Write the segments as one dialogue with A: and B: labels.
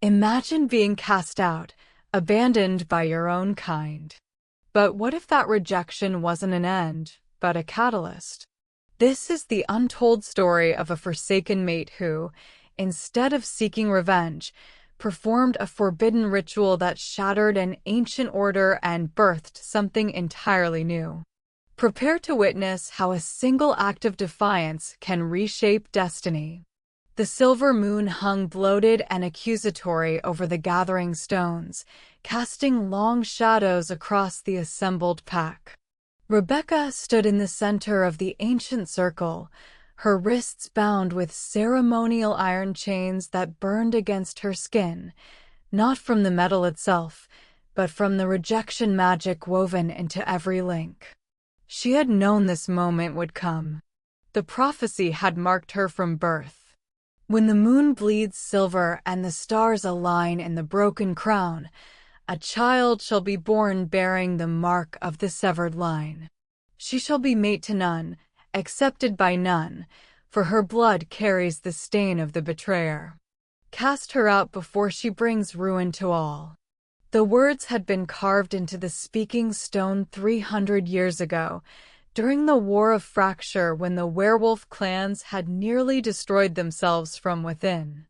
A: Imagine being cast out, abandoned by your own kind. But what if that rejection wasn't an end, but a catalyst? This is the untold story of a forsaken mate who, instead of seeking revenge, performed a forbidden ritual that shattered an ancient order and birthed something entirely new. Prepare to witness how a single act of defiance can reshape destiny. The silver moon hung bloated and accusatory over the gathering stones, casting long shadows across the assembled pack. Rebecca stood in the center of the ancient circle, her wrists bound with ceremonial iron chains that burned against her skin, not from the metal itself, but from the rejection magic woven into every link. She had known this moment would come. The prophecy had marked her from birth. When the moon bleeds silver and the stars align in the broken crown, a child shall be born bearing the mark of the severed line. She shall be mate to none, accepted by none, for her blood carries the stain of the betrayer. Cast her out before she brings ruin to all. The words had been carved into the speaking stone 300 years ago, during the War of Fracture when the werewolf clans had nearly destroyed themselves from within.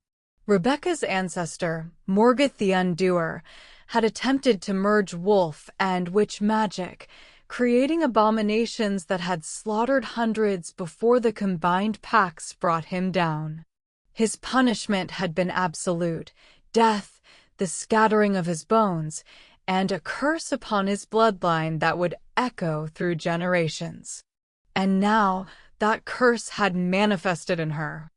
A: Rebecca's ancestor, Morgoth the Undoer, had attempted to merge wolf and witch magic, creating abominations that had slaughtered hundreds before the combined packs brought him down. His punishment had been absolute: death, the scattering of his bones, and a curse upon his bloodline that would echo through generations. And now, that curse had manifested in her.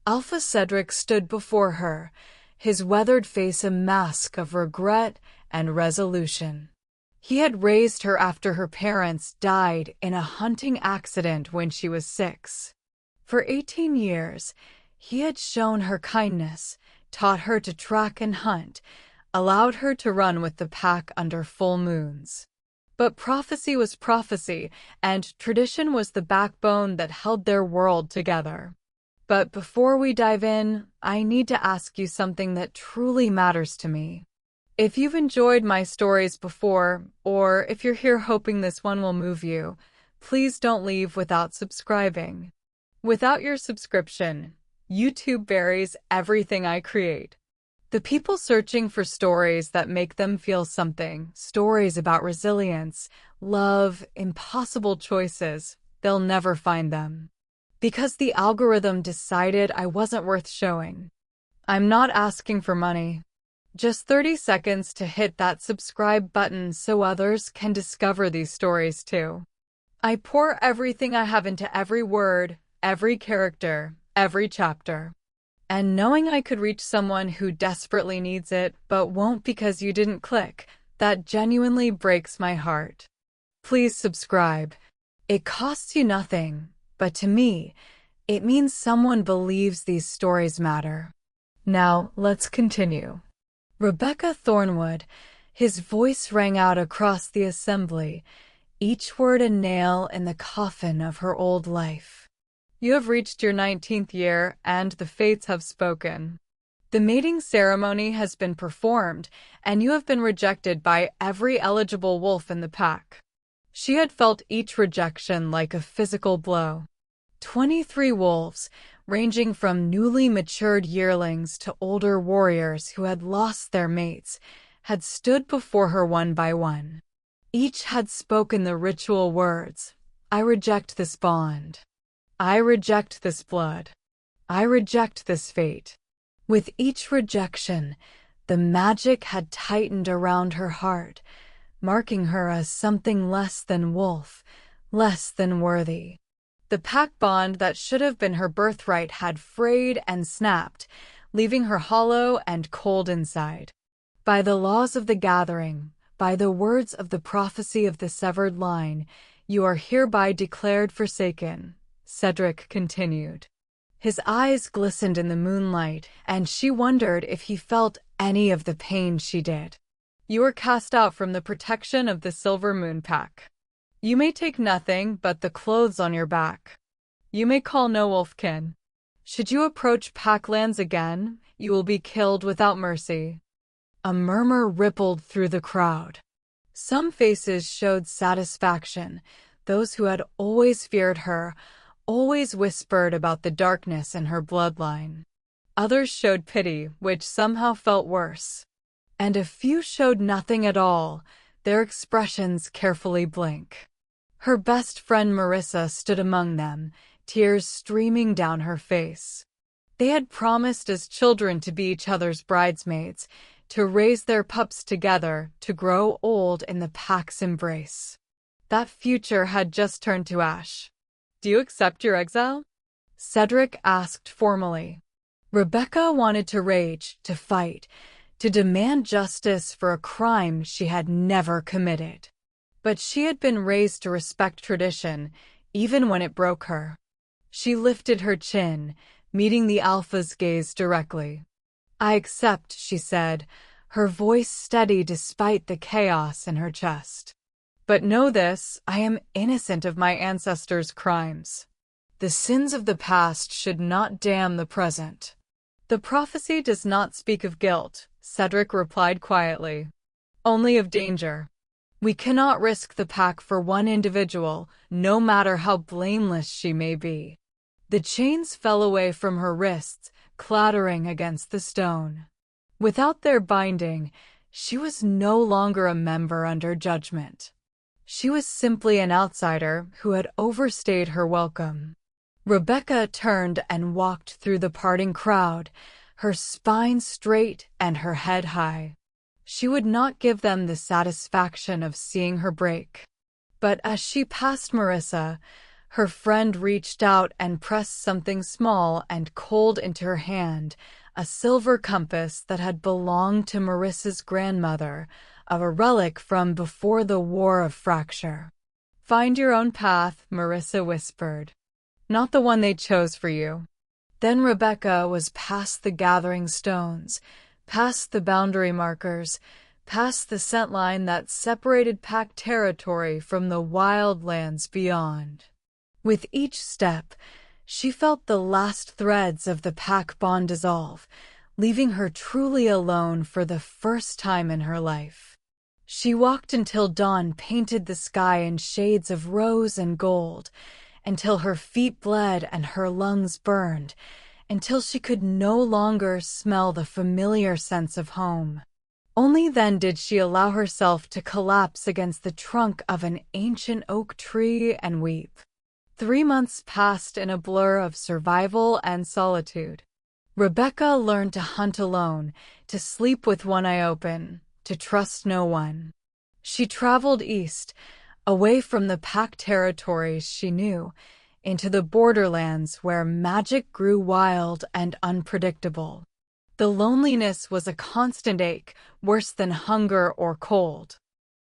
A: Alpha Cedric stood before her, his weathered face a mask of regret and resolution. He had raised her after her parents died in a hunting accident when she was 6. For 18 years, he had shown her kindness, taught her to track and hunt, allowed her to run with the pack under full moons. But prophecy was prophecy, and tradition was the backbone that held their world together. But before we dive in, I need to ask you something that truly matters to me. If you've enjoyed my stories before, or if you're here hoping this one will move you, please don't leave without subscribing. Without your subscription, YouTube buries everything I create. The people searching for stories that make them feel something, stories about resilience, love, impossible choices, they'll never find them. Because the algorithm decided I wasn't worth showing. I'm not asking for money. Just 30 seconds to hit that subscribe button so others can discover these stories too. I pour everything I have into every word, every character, every chapter. And knowing I could reach someone who desperately needs it but won't because you didn't click, that genuinely breaks my heart. Please subscribe. It costs you nothing, but to me, it means someone believes these stories matter. Now, let's continue. Rebecca Thornwood, his voice rang out across the assembly, each word a nail in the coffin of her old life. You have reached your 19th year, and the fates have spoken. The mating ceremony has been performed, and you have been rejected by every eligible wolf in the pack. She had felt each rejection like a physical blow. 23 wolves, ranging from newly matured yearlings to older warriors who had lost their mates, had stood before her one by one. Each had spoken the ritual words, "I reject this bond. I reject this blood. I reject this fate." With each rejection, the magic had tightened around her heart, marking her as something less than wolf, less than worthy. The pack bond that should have been her birthright had frayed and snapped, leaving her hollow and cold inside. By the laws of the gathering, by the words of the prophecy of the severed line, you are hereby declared forsaken, Cedric continued. His eyes glistened in the moonlight, and she wondered if he felt any of the pain she did. You are cast out from the protection of the Silver Moon Pack. You may take nothing but the clothes on your back. You may call no wolfkin. Should you approach pack lands again, you will be killed without mercy." A murmur rippled through the crowd. Some faces showed satisfaction. Those who had always feared her always whispered about the darkness in her bloodline. Others showed pity, which somehow felt worse. And a few showed nothing at all, their expressions carefully blank. Her best friend Marissa stood among them, tears streaming down her face. They had promised as children to be each other's bridesmaids, to raise their pups together, to grow old in the pack's embrace. That future had just turned to ash. "Do you accept your exile?" Cedric asked formally. Rebecca wanted to rage, to fight, to demand justice for a crime she had never committed. But she had been raised to respect tradition, even when it broke her. She lifted her chin, meeting the Alpha's gaze directly. "I accept," she said, her voice steady despite the chaos in her chest. "But know this, I am innocent of my ancestors' crimes. The sins of the past should not damn the present." "The prophecy does not speak of guilt," Cedric replied quietly. "Only of danger. We cannot risk the pack for one individual, no matter how blameless she may be." The chains fell away from her wrists, clattering against the stone. Without their binding, she was no longer a member under judgment. She was simply an outsider who had overstayed her welcome. Rebecca turned and walked through the parting crowd, her spine straight and her head high. She would not give them the satisfaction of seeing her break. But as she passed Marissa, her friend reached out and pressed something small and cold into her hand, a silver compass that had belonged to Marissa's grandmother, a relic from before the War of Fracture. "Find your own path," Marissa whispered. "Not the one they chose for you." Then Rebecca was past the gathering stones, past the boundary markers, past the scent line that separated pack territory from the wild lands beyond. With each step, she felt the last threads of the pack bond dissolve, leaving her truly alone for the first time in her life. She walked until dawn painted the sky in shades of rose and gold, until her feet bled and her lungs burned, until she could no longer smell the familiar sense of home. Only then did she allow herself to collapse against the trunk of an ancient oak tree and weep. 3 months passed in a blur of survival and solitude. Rebecca learned to hunt alone, to sleep with one eye open, to trust no one. She traveled east, away from the pack territories she knew, into the borderlands where magic grew wild and unpredictable. The loneliness was a constant ache, worse than hunger or cold.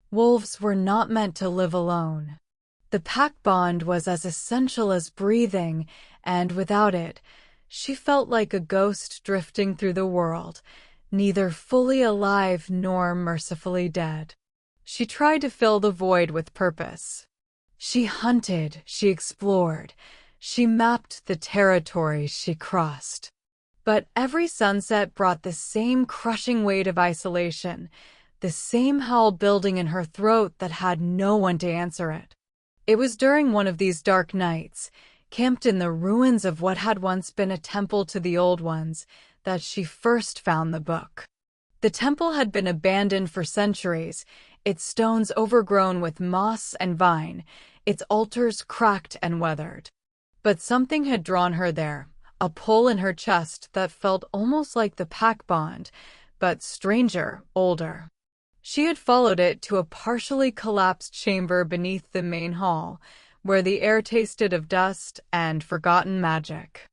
A: Wolves were not meant to live alone. The pack bond was as essential as breathing, and without it, she felt like a ghost drifting through the world, neither fully alive nor mercifully dead. She tried to fill the void with purpose. She hunted, she explored, she mapped the territories she crossed. But every sunset brought the same crushing weight of isolation, the same howl building in her throat that had no one to answer it. It was during one of these dark nights, camped in the ruins of what had once been a temple to the old ones, that she first found the book. The temple had been abandoned for centuries, its stones overgrown with moss and vine, its altars cracked and weathered. But something had drawn her there, a pull in her chest that felt almost like the pack bond, but stranger, older. She had followed it to a partially collapsed chamber beneath the main hall, where the air tasted of dust and forgotten magic.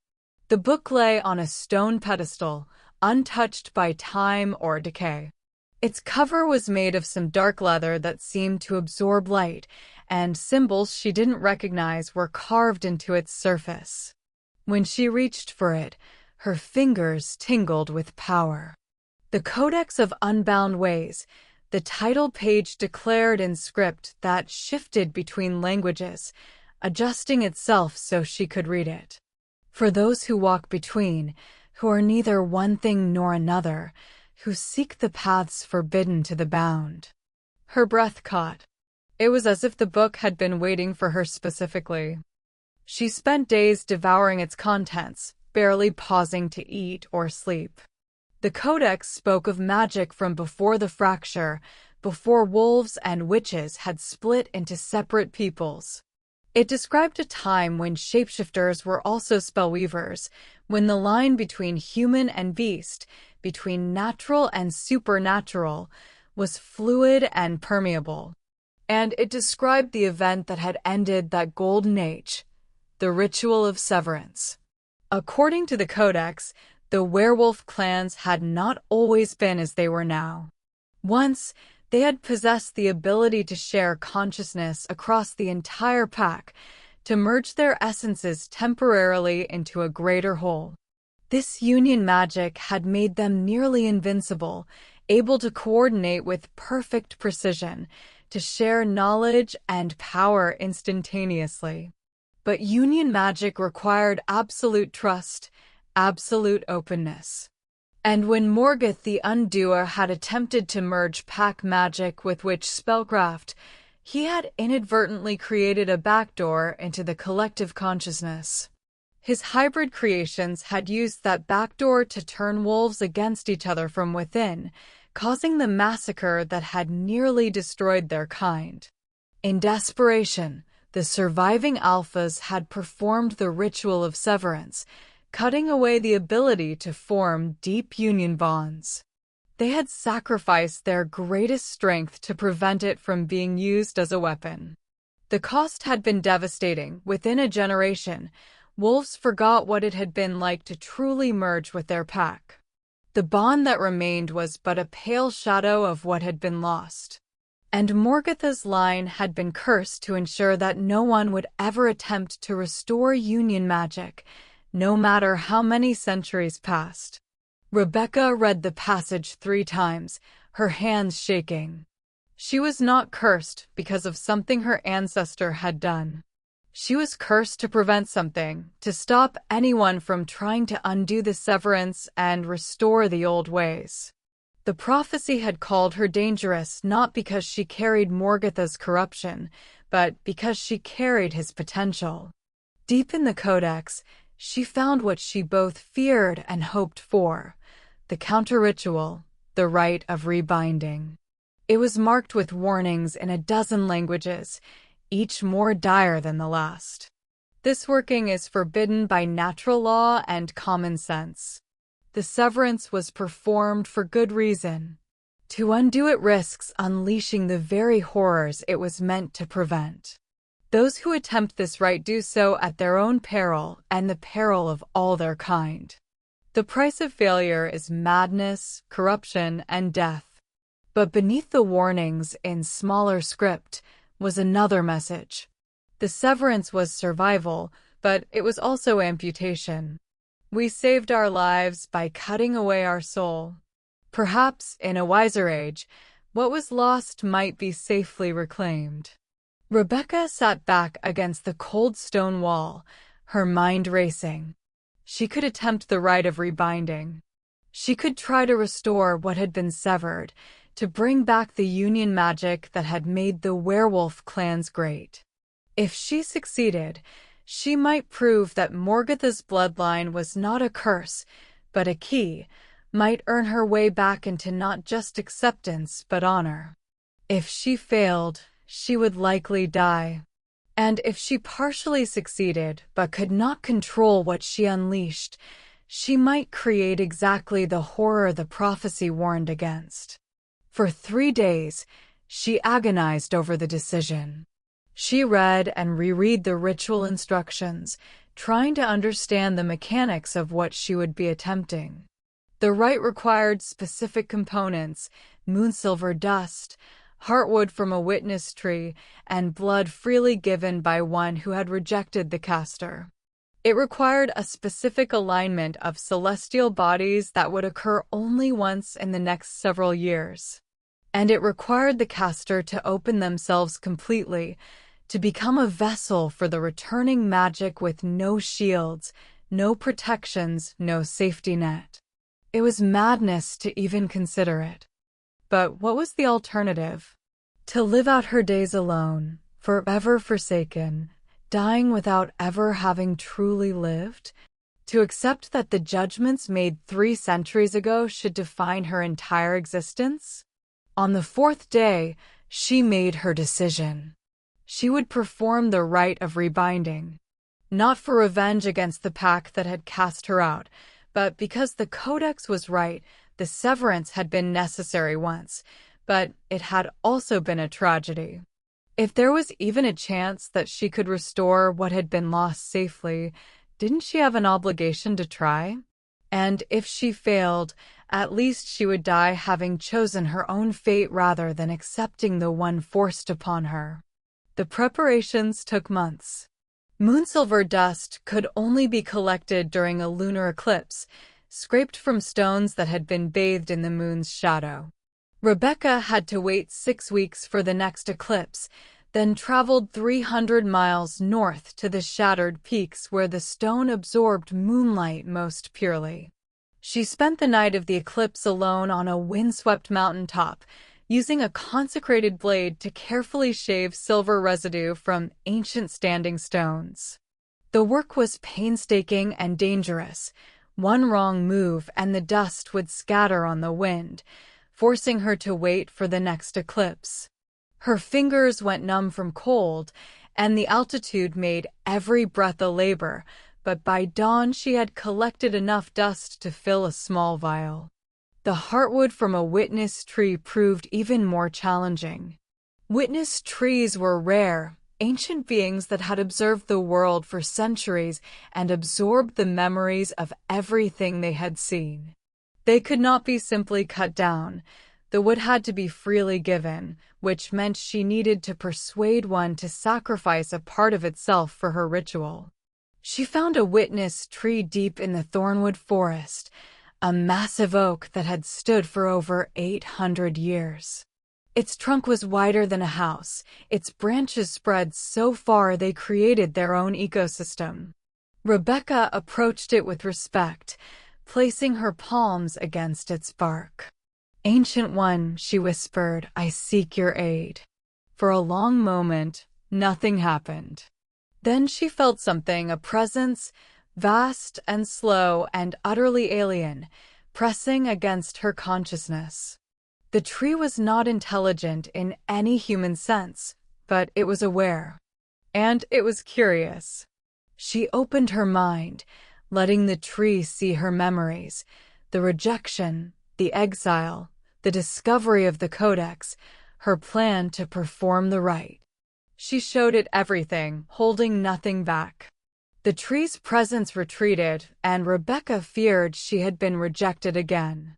A: The book lay on a stone pedestal, untouched by time or decay. Its cover was made of some dark leather that seemed to absorb light, and symbols she didn't recognize were carved into its surface. When she reached for it, her fingers tingled with power. The Codex of Unbound Ways, the title page declared in script that shifted between languages, adjusting itself so she could read it. For those who walk between, who are neither one thing nor another, who seek the paths forbidden to the bound. Her breath caught. It was as if the book had been waiting for her specifically. She spent days devouring its contents, barely pausing to eat or sleep. The codex spoke of magic from before the fracture, before wolves and witches had split into separate peoples. It described a time when shapeshifters were also spellweavers, when the line between human and beast, between natural and supernatural, was fluid and permeable. And it described the event that had ended that golden age, the ritual of severance. According to the codex, the werewolf clans had not always been as they were now. Once, they had possessed the ability to share consciousness across the entire pack, to merge their essences temporarily into a greater whole. This union magic had made them nearly invincible, able to coordinate with perfect precision, to share knowledge and power instantaneously. But union magic required absolute trust, absolute openness. And when Morgoth the Undoer had attempted to merge pack magic with witch spellcraft, he had inadvertently created a backdoor into the collective consciousness. His hybrid creations had used that backdoor to turn wolves against each other from within, causing the massacre that had nearly destroyed their kind. In desperation, the surviving alphas had performed the ritual of severance, cutting away the ability to form deep union bonds. They had sacrificed their greatest strength to prevent it from being used as a weapon. The cost had been devastating. Within a generation, wolves forgot what it had been like to truly merge with their pack. The bond that remained was but a pale shadow of what had been lost. And Morgoth's line had been cursed to ensure that no one would ever attempt to restore union magic, no matter how many centuries passed. Rebecca read the passage 3 times, her hands shaking. She was not cursed because of something her ancestor had done. She was cursed to prevent something, to stop anyone from trying to undo the severance and restore the old ways. The prophecy had called her dangerous not because she carried Morgoth's corruption, but because she carried his potential. Deep in the codex, she found what she both feared and hoped for, the counter-ritual, the rite of rebinding. It was marked with warnings in a dozen languages, each more dire than the last. This working is forbidden by natural law and common sense. The severance was performed for good reason. To undo it risks unleashing the very horrors it was meant to prevent. Those who attempt this rite do so at their own peril and the peril of all their kind. The price of failure is madness, corruption, and death. But beneath the warnings in smaller script was another message. The severance was survival, but it was also amputation. We saved our lives by cutting away our soul. Perhaps, in a wiser age, what was lost might be safely reclaimed. Rebecca sat back against the cold stone wall, her mind racing. She could attempt the rite of rebinding. She could try to restore what had been severed, to bring back the union magic that had made the werewolf clans great. If she succeeded, she might prove that Morgoth's bloodline was not a curse, but a key, might earn her way back into not just acceptance but honor. If she failed, she would likely die. And if she partially succeeded but could not control what she unleashed, she might create exactly the horror the prophecy warned against. For 3 days, she agonized over the decision. She read and reread the ritual instructions, trying to understand the mechanics of what she would be attempting. The rite required specific components: moonsilver dust, heartwood from a witness tree, and blood freely given by one who had rejected the caster. It required a specific alignment of celestial bodies that would occur only once in the next several years. And it required the caster to open themselves completely, to become a vessel for the returning magic with no shields, No protections, no safety net. It was madness to even consider it. But what was the alternative? To live out her days alone, forever forsaken, dying without ever having truly lived? To accept that the judgments made 3 centuries ago should define her entire existence? On the 4th day, she made her decision. She would perform the rite of rebinding. Not for revenge against the pack that had cast her out, but because the Codex was right. The severance had been necessary once, but it had also been a tragedy. If there was even a chance that she could restore what had been lost safely, didn't she have an obligation to try? And if she failed, at least she would die having chosen her own fate rather than accepting the one forced upon her. The preparations took months. Moonsilver dust could only be collected during a lunar eclipse, scraped from stones that had been bathed in the moon's shadow. Rebecca had to wait 6 weeks for the next eclipse, then traveled 300 miles north to the shattered peaks where the stone absorbed moonlight most purely. She spent the night of the eclipse alone on a windswept mountaintop, using a consecrated blade to carefully shave silver residue from ancient standing stones. The work was painstaking and dangerous. One wrong move and the dust would scatter on the wind, forcing her to wait for the next eclipse. Her fingers went numb from cold, and the altitude made every breath a labor, but by dawn she had collected enough dust to fill a small vial. The heartwood from a witness tree proved even more challenging. Witness trees were rare, ancient beings that had observed the world for centuries and absorbed the memories of everything they had seen. They could not be simply cut down. The wood had to be freely given, which meant she needed to persuade one to sacrifice a part of itself for her ritual. She found a witness tree deep in the thornwood forest, a massive oak that had stood for over 800 years. Its trunk was wider than a house, its branches spread so far they created their own ecosystem. Rebecca approached it with respect, placing her palms against its bark. "Ancient One," she whispered, "I seek your aid." For a long moment, nothing happened. Then she felt something, a presence, vast and slow and utterly alien, pressing against her consciousness. The tree was not intelligent in any human sense, but it was aware. And it was curious. She opened her mind, letting the tree see her memories, the rejection, the exile, the discovery of the Codex, her plan to perform the rite. She showed it everything, holding nothing back. The tree's presence retreated, and Rebecca feared she had been rejected again.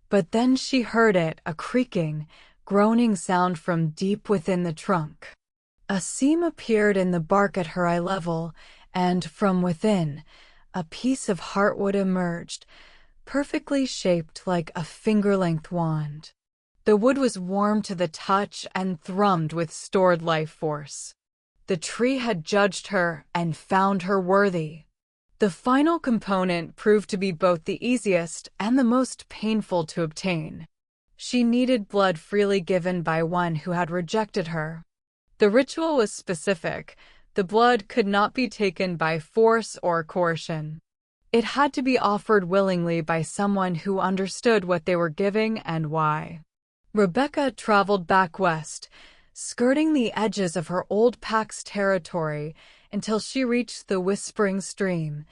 A: But then she heard it, a creaking, groaning sound from deep within the trunk. A seam appeared in the bark at her eye level, and from within, a piece of heartwood emerged, perfectly shaped like a finger-length wand. The wood was warm to the touch and thrummed with stored life force. The tree had judged her and found her worthy. The final component proved to be both the easiest and the most painful to obtain. She needed blood freely given by one who had rejected her. The ritual was specific. The blood could not be taken by force or coercion. It had to be offered willingly by someone who understood what they were giving and why. Rebecca traveled back west, skirting the edges of her old pack's territory until she reached the Whispering Stream,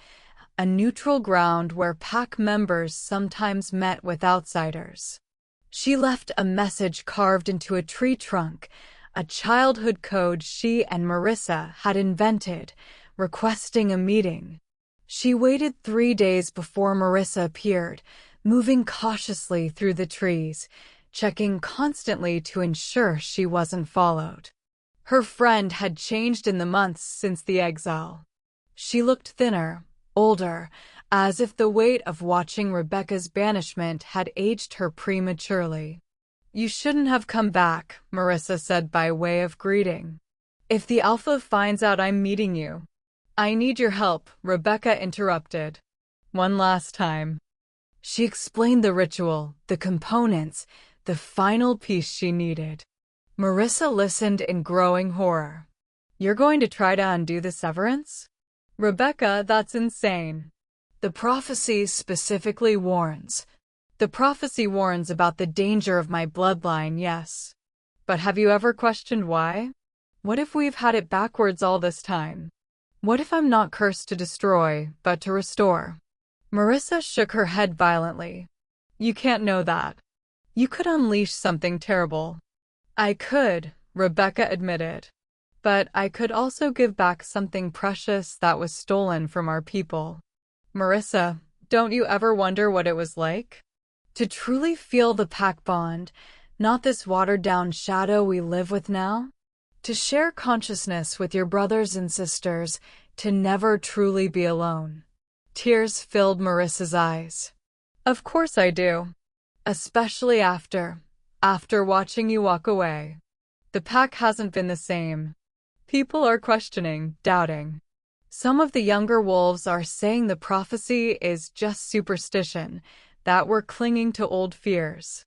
A: a neutral ground where pack members sometimes met with outsiders. She left a message carved into a tree trunk, a childhood code she and Marissa had invented, requesting a meeting. She waited 3 days before Marissa appeared, moving cautiously through the trees, checking constantly to ensure she wasn't followed. Her friend had changed in the months since the exile. She looked thinner, older, as if the weight of watching Rebecca's banishment had aged her prematurely. "You shouldn't have come back," Marissa said by way of greeting. "If the Alpha finds out I'm meeting you, I need your help, Rebecca interrupted. One last time. She explained the ritual, the components, the final piece she needed. Marissa listened in growing horror. You're going to try to undo the severance? Rebecca, that's insane. The prophecy specifically warns. The prophecy warns about the danger of my bloodline, yes. But have you ever questioned why? What if we've had it backwards all this time? What if I'm not cursed to destroy, but to restore? Marissa shook her head violently. You can't know that. You could unleash something terrible. I could, Rebecca admitted. But I could also give back something precious that was stolen from our people. Marissa, don't you ever wonder what it was like? To truly feel the pack bond, not this watered-down shadow we live with now? To share consciousness with your brothers and sisters, to never truly be alone. Tears filled Marissa's eyes. Of course I do. Especially after watching you walk away. The pack hasn't been the same. People are questioning, doubting. Some of the younger wolves are saying the prophecy is just superstition, that we're clinging to old fears.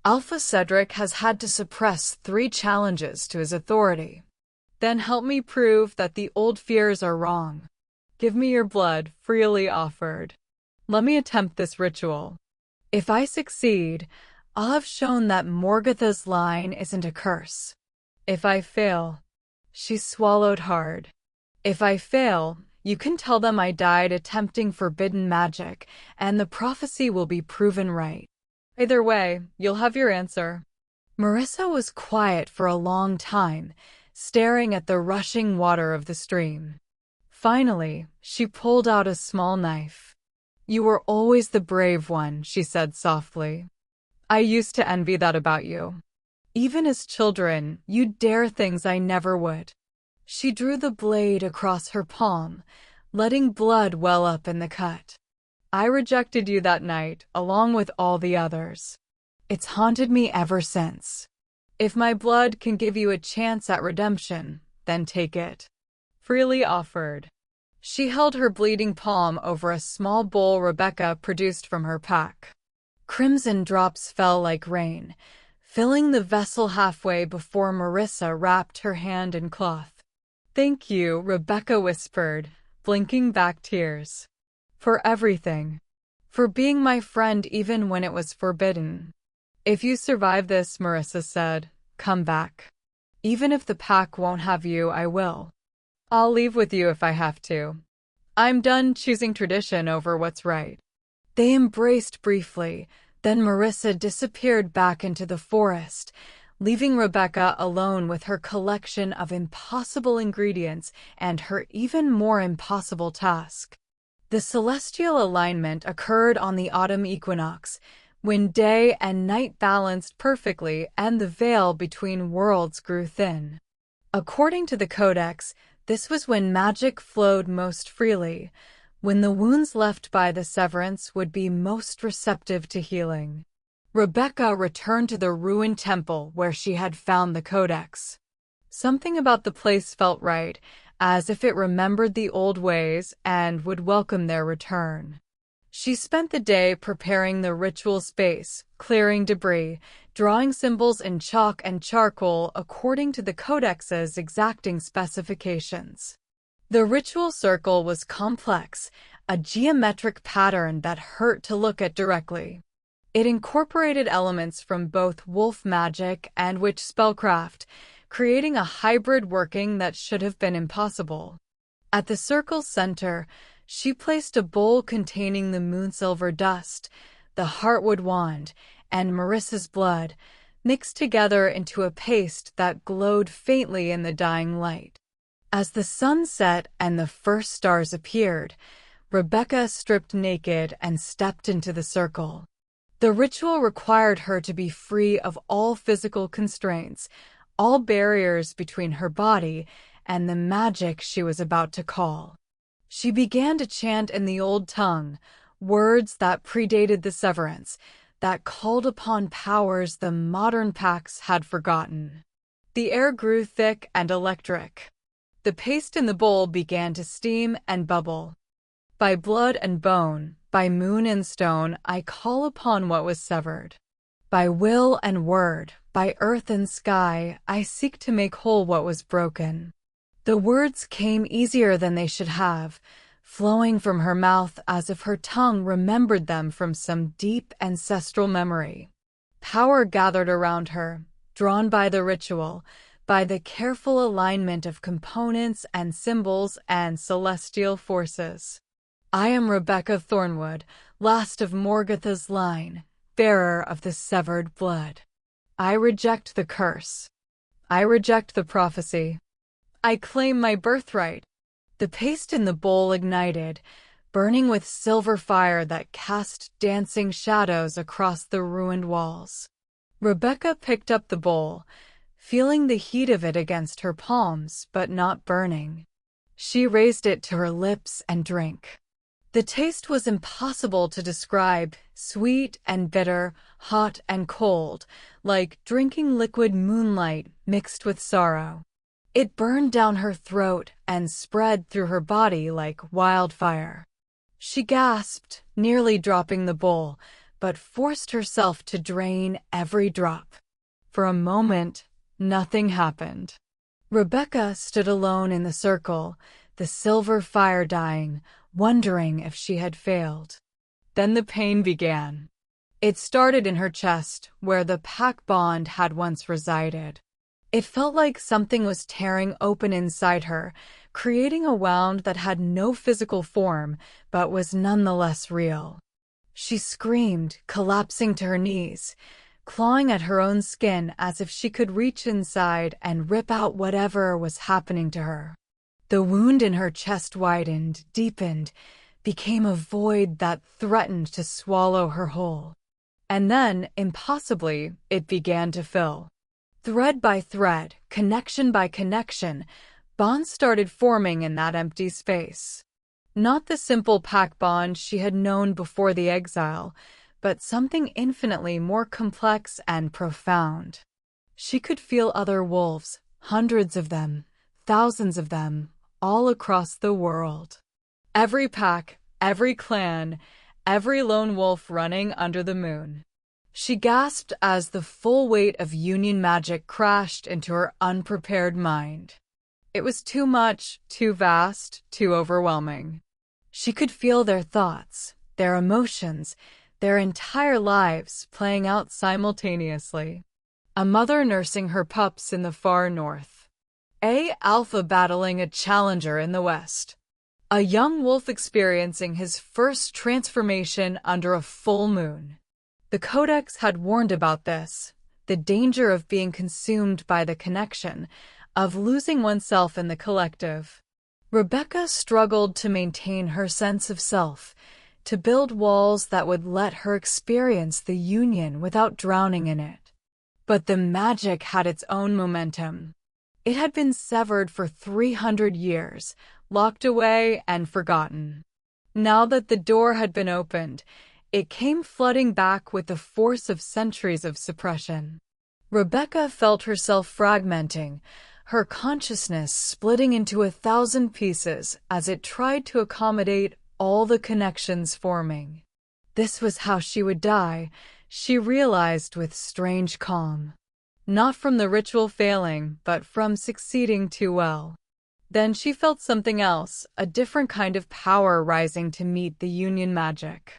A: Alpha Cedric has had to suppress 3 challenges to his authority. Then help me prove that the old fears are wrong. Give me your blood, freely offered. Let me attempt this ritual. If I succeed, I'll have shown that Morgatha's line isn't a curse. If I fail, she swallowed hard. If I fail, you can tell them I died attempting forbidden magic, and the prophecy will be proven right. Either way, you'll have your answer. Marissa was quiet for a long time, staring at the rushing water of the stream. Finally, she pulled out a small knife. You were always the brave one, she said softly. I used to envy that about you. Even as children, you'd dare things I never would. She drew the blade across her palm, letting blood well up in the cut. I rejected you that night, along with all the others. It's haunted me ever since. If my blood can give you a chance at redemption, then take it. Freely offered. She held her bleeding palm over a small bowl Rebecca produced from her pack. Crimson drops fell like rain, filling the vessel halfway before Marissa wrapped her hand in cloth. Thank you, Rebecca whispered, blinking back tears. For everything. For being my friend even when it was forbidden. If you survive this, Marissa said, come back. Even if the pack won't have you, I will. I'll leave with you if I have to. I'm done choosing tradition over what's right. They embraced briefly, then Marissa disappeared back into the forest, leaving Rebecca alone with her collection of impossible ingredients and her even more impossible task. The celestial alignment occurred on the autumn equinox, when day and night balanced perfectly and the veil between worlds grew thin. According to the Codex, this was when magic flowed most freely, when the wounds left by the severance would be most receptive to healing. Rebecca returned to the ruined temple where she had found the Codex. Something about the place felt right, as if it remembered the old ways and would welcome their return. She spent the day preparing the ritual space, clearing debris, drawing symbols in chalk and charcoal according to the Codex's exacting specifications. The ritual circle was complex, a geometric pattern that hurt to look at directly. It incorporated elements from both wolf magic and witch spellcraft, creating a hybrid working that should have been impossible. At the circle's center, she placed a bowl containing the moonsilver dust, the heartwood wand, and Marissa's blood, mixed together into a paste that glowed faintly in the dying light. As the sun set and the first stars appeared, Rebecca stripped naked and stepped into the circle. The ritual required her to be free of all physical constraints, all barriers between her body and the magic she was about to call. She began to chant in the old tongue, words that predated the severance, that called upon powers the modern packs had forgotten. The air grew thick and electric. The paste in the bowl began to steam and bubble. By blood and bone, by moon and stone, I call upon what was severed. By will and word, by earth and sky, I seek to make whole what was broken. The words came easier than they should have, flowing from her mouth as if her tongue remembered them from some deep ancestral memory. Power gathered around her, drawn by the ritual, by the careful alignment of components and symbols and celestial forces. I am Rebecca Thornwood, last of Morgatha's line, bearer of the severed blood. I reject the curse. I reject the prophecy. I claim my birthright. The paste in the bowl ignited, burning with silver fire that cast dancing shadows across the ruined walls. Rebecca picked up the bowl, feeling the heat of it against her palms, but not burning. She raised it to her lips and drank. The taste was impossible to describe, sweet and bitter, hot and cold, like drinking liquid moonlight mixed with sorrow. It burned down her throat and spread through her body like wildfire. She gasped, nearly dropping the bowl, but forced herself to drain every drop. For a moment, nothing happened. Rebecca stood alone in the circle, the silver fire dying, wondering if she had failed. Then the pain began. It started in her chest, where the pack bond had once resided. It felt like something was tearing open inside her, creating a wound that had no physical form, but was nonetheless real. She screamed, collapsing to her knees, clawing at her own skin as if she could reach inside and rip out whatever was happening to her. The wound in her chest widened, deepened, became a void that threatened to swallow her whole. And then, impossibly, it began to fill. Thread by thread, connection by connection, bonds started forming in that empty space. Not the simple pack bond she had known before the exile, but something infinitely more complex and profound. She could feel other wolves, hundreds of them, thousands of them, all across the world. Every pack, every clan, every lone wolf running under the moon. She gasped as the full weight of Union magic crashed into her unprepared mind. It was too much, too vast, too overwhelming. She could feel their thoughts, their emotions, their entire lives playing out simultaneously. A mother nursing her pups in the far north. A alpha battling a challenger in the west. A young wolf experiencing his first transformation under a full moon. The Codex had warned about this, the danger of being consumed by the connection, of losing oneself in the collective. Rebecca struggled to maintain her sense of self, to build walls that would let her experience the union without drowning in it. But the magic had its own momentum. It had been severed for 300 years, locked away and forgotten. Now that the door had been opened, it came flooding back with the force of centuries of suppression. Rebecca felt herself fragmenting, her consciousness splitting into 1,000 pieces as it tried to accommodate all the connections forming. This was how she would die, she realized with strange calm. Not from the ritual failing, but from succeeding too well. Then she felt something else, a different kind of power rising to meet the union magic.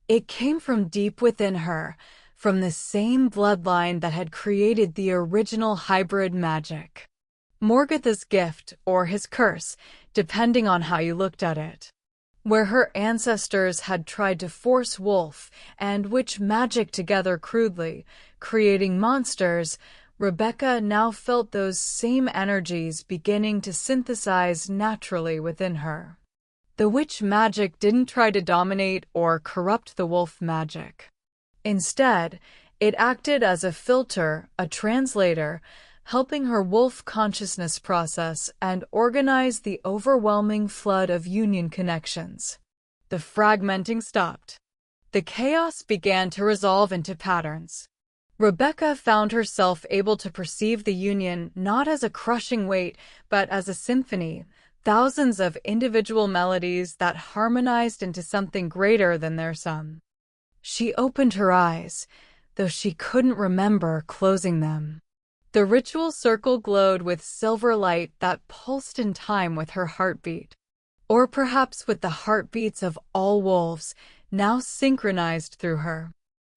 A: It came from deep within her, from the same bloodline that had created the original hybrid magic. Morgatha's gift, or his curse, depending on how you looked at it. Where her ancestors had tried to force wolf and witch magic together crudely, creating monsters, Rebecca now felt those same energies beginning to synthesize naturally within her. The witch magic didn't try to dominate or corrupt the wolf magic. Instead, it acted as a filter, a translator, helping her wolf consciousness process and organize the overwhelming flood of union connections. The fragmenting stopped. The chaos began to resolve into patterns. Rebecca found herself able to perceive the union not as a crushing weight, but as a symphony, thousands of individual melodies that harmonized into something greater than their sum. She opened her eyes, though she couldn't remember closing them. The ritual circle glowed with silver light that pulsed in time with her heartbeat. Or perhaps with the heartbeats of all wolves, now synchronized through her.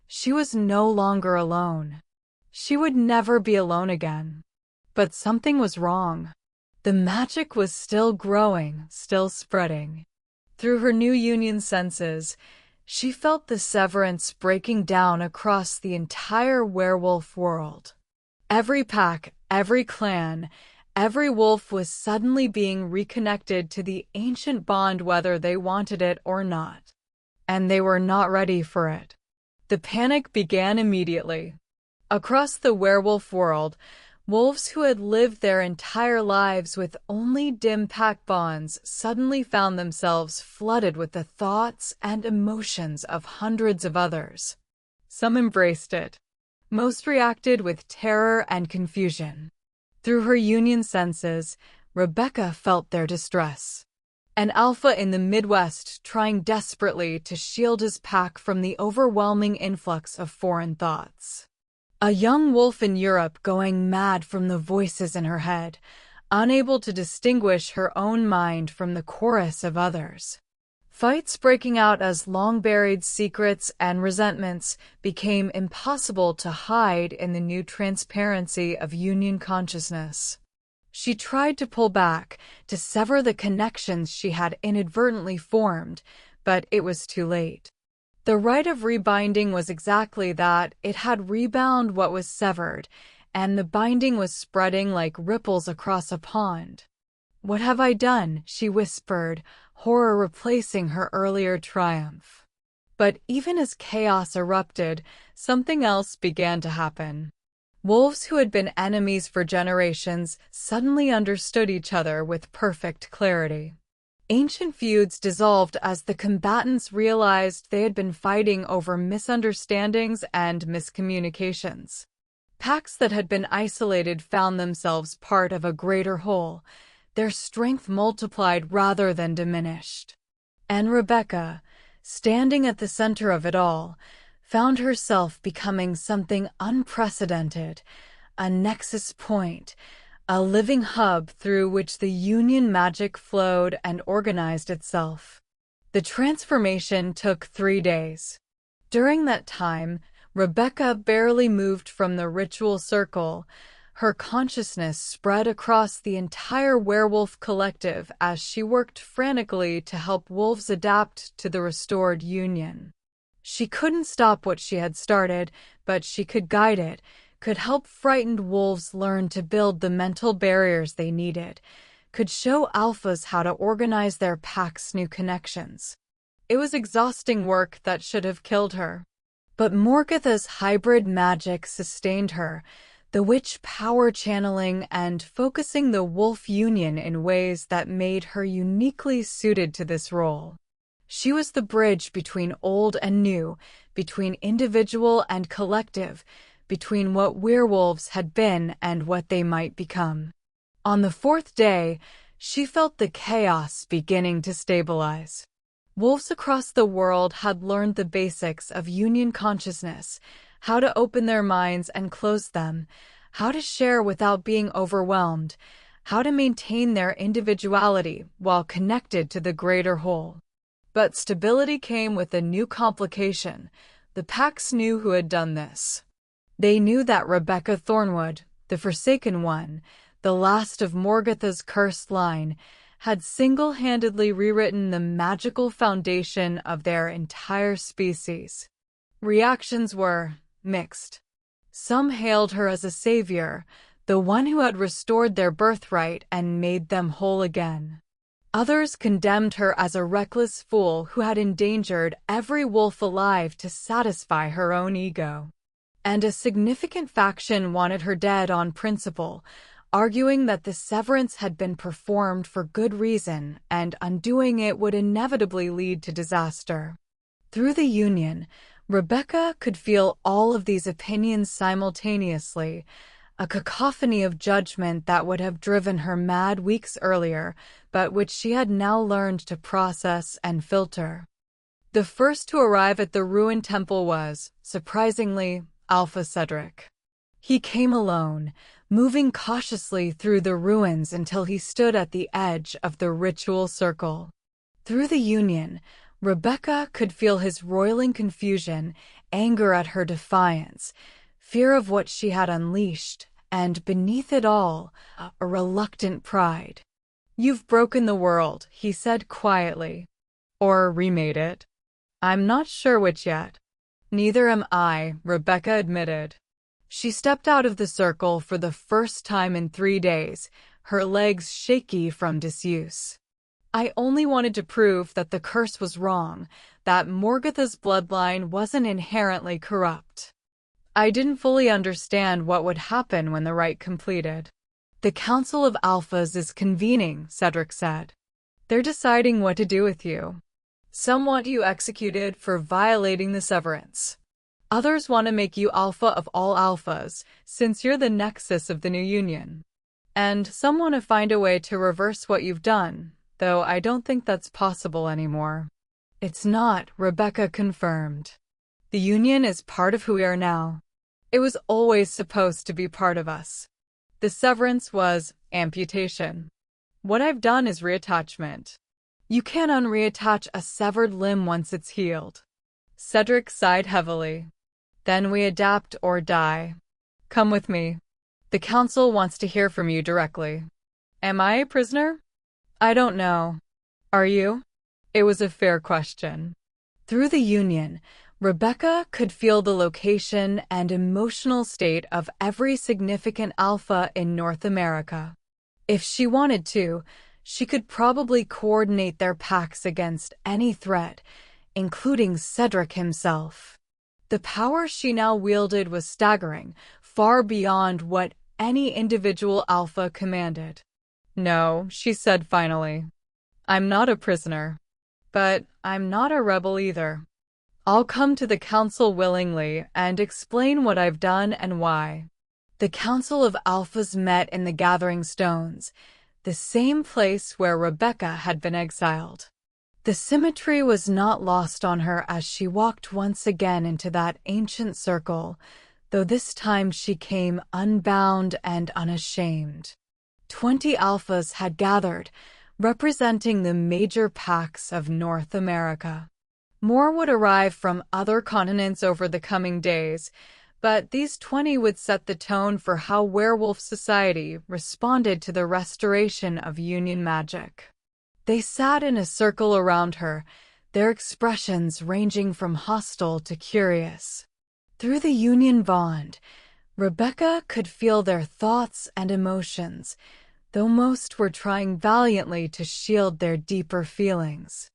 A: She was no longer alone. She would never be alone again. But something was wrong. The magic was still growing, still spreading. Through her new union senses, she felt the severance breaking down across the entire werewolf world. Every pack, every clan, every wolf was suddenly being reconnected to the ancient bond whether they wanted it or not. And they were not ready for it. The panic began immediately. Across the werewolf world, wolves who had lived their entire lives with only dim pack bonds suddenly found themselves flooded with the thoughts and emotions of hundreds of others. Some embraced it. Most reacted with terror and confusion. Through her union senses, Rebecca felt their distress. An alpha in the Midwest trying desperately to shield his pack from the overwhelming influx of foreign thoughts. A young wolf in Europe going mad from the voices in her head, unable to distinguish her own mind from the chorus of others. Fights breaking out as long-buried secrets and resentments became impossible to hide in the new transparency of union consciousness. She tried to pull back, to sever the connections she had inadvertently formed, but it was too late. The rite of rebinding was exactly that. It had rebound what was severed, and the binding was spreading like ripples across a pond. "What have I done?" she whispered, horror replacing her earlier triumph. But even as chaos erupted, something else began to happen. Wolves who had been enemies for generations suddenly understood each other with perfect clarity. Ancient feuds dissolved as the combatants realized they had been fighting over misunderstandings and miscommunications. Packs that had been isolated found themselves part of a greater whole, their strength multiplied rather than diminished. And Rebecca, standing at the center of it all, found herself becoming something unprecedented, a nexus point, a living hub through which the union magic flowed and organized itself. The transformation took 3 days. During that time, Rebecca barely moved from the ritual circle. Her consciousness spread across the entire werewolf collective as she worked frantically to help wolves adapt to the restored union. She couldn't stop what she had started, but she could guide it, could help frightened wolves learn to build the mental barriers they needed, could show alphas how to organize their pack's new connections. It was exhausting work that should have killed her. But Morgatha's hybrid magic sustained her, the witch power channeling and focusing the wolf union in ways that made her uniquely suited to this role. She was the bridge between old and new, between individual and collective, between what werewolves had been and what they might become. On the 4th day, she felt the chaos beginning to stabilize. Wolves across the world had learned the basics of union consciousness, how to open their minds and close them, how to share without being overwhelmed, how to maintain their individuality while connected to the greater whole. But stability came with a new complication. The packs knew who had done this. They knew that Rebecca Thornwood, the Forsaken One, the last of Morgatha's cursed line, had single-handedly rewritten the magical foundation of their entire species. Reactions were mixed. Some hailed her as a savior, the one who had restored their birthright and made them whole again. Others condemned her as a reckless fool who had endangered every wolf alive to satisfy her own ego. And a significant faction wanted her dead on principle, arguing that the severance had been performed for good reason and undoing it would inevitably lead to disaster. Through the union, Rebecca could feel all of these opinions simultaneously, a cacophony of judgment that would have driven her mad weeks earlier, but which she had now learned to process and filter. The first to arrive at the ruined temple was, surprisingly, Alpha Cedric. He came alone, moving cautiously through the ruins until he stood at the edge of the ritual circle. Through the union, Rebecca could feel his roiling confusion, anger at her defiance, fear of what she had unleashed, and beneath it all, a reluctant pride. "You've broken the world," he said quietly. "Or remade it. I'm not sure which yet." "Neither am I," Rebecca admitted. She stepped out of the circle for the first time in 3 days, her legs shaky from disuse. "I only wanted to prove that the curse was wrong, that Morgatha's bloodline wasn't inherently corrupt. I didn't fully understand what would happen when the rite completed." "The Council of Alphas is convening," Cedric said. "They're deciding what to do with you. Some want you executed for violating the severance. Others want to make you alpha of all alphas, since you're the nexus of the new union. And some want to find a way to reverse what you've done, though I don't think that's possible anymore." "It's not," Rebecca confirmed. "The union is part of who we are now. It was always supposed to be part of us. The severance was amputation. What I've done is reattachment. You can't unreattach a severed limb once it's healed." Cedric sighed heavily. "Then we adapt or die. Come with me. The council wants to hear from you directly." "Am I a prisoner?" "I don't know. Are you?" It was a fair question. Through the union, Rebecca could feel the location and emotional state of every significant alpha in North America. If she wanted to, she could probably coordinate their packs against any threat, including Cedric himself. The power she now wielded was staggering, far beyond what any individual alpha commanded. "No," she said finally. "I'm not a prisoner. But I'm not a rebel either. I'll come to the council willingly and explain what I've done and why." The Council of Alphas met in the Gathering Stones, the same place where Rebecca had been exiled. The symmetry was not lost on her as she walked once again into that ancient circle, though this time she came unbound and unashamed. 20 alphas had gathered, representing the major packs of North America. More would arrive from other continents over the coming days, but these 20 would set the tone for how Werewolf society responded to the restoration of Union magic. They sat in a circle around her, their expressions ranging from hostile to curious. Through the Union bond, Rebecca could feel their thoughts and emotions, though most were trying valiantly to shield their deeper feelings.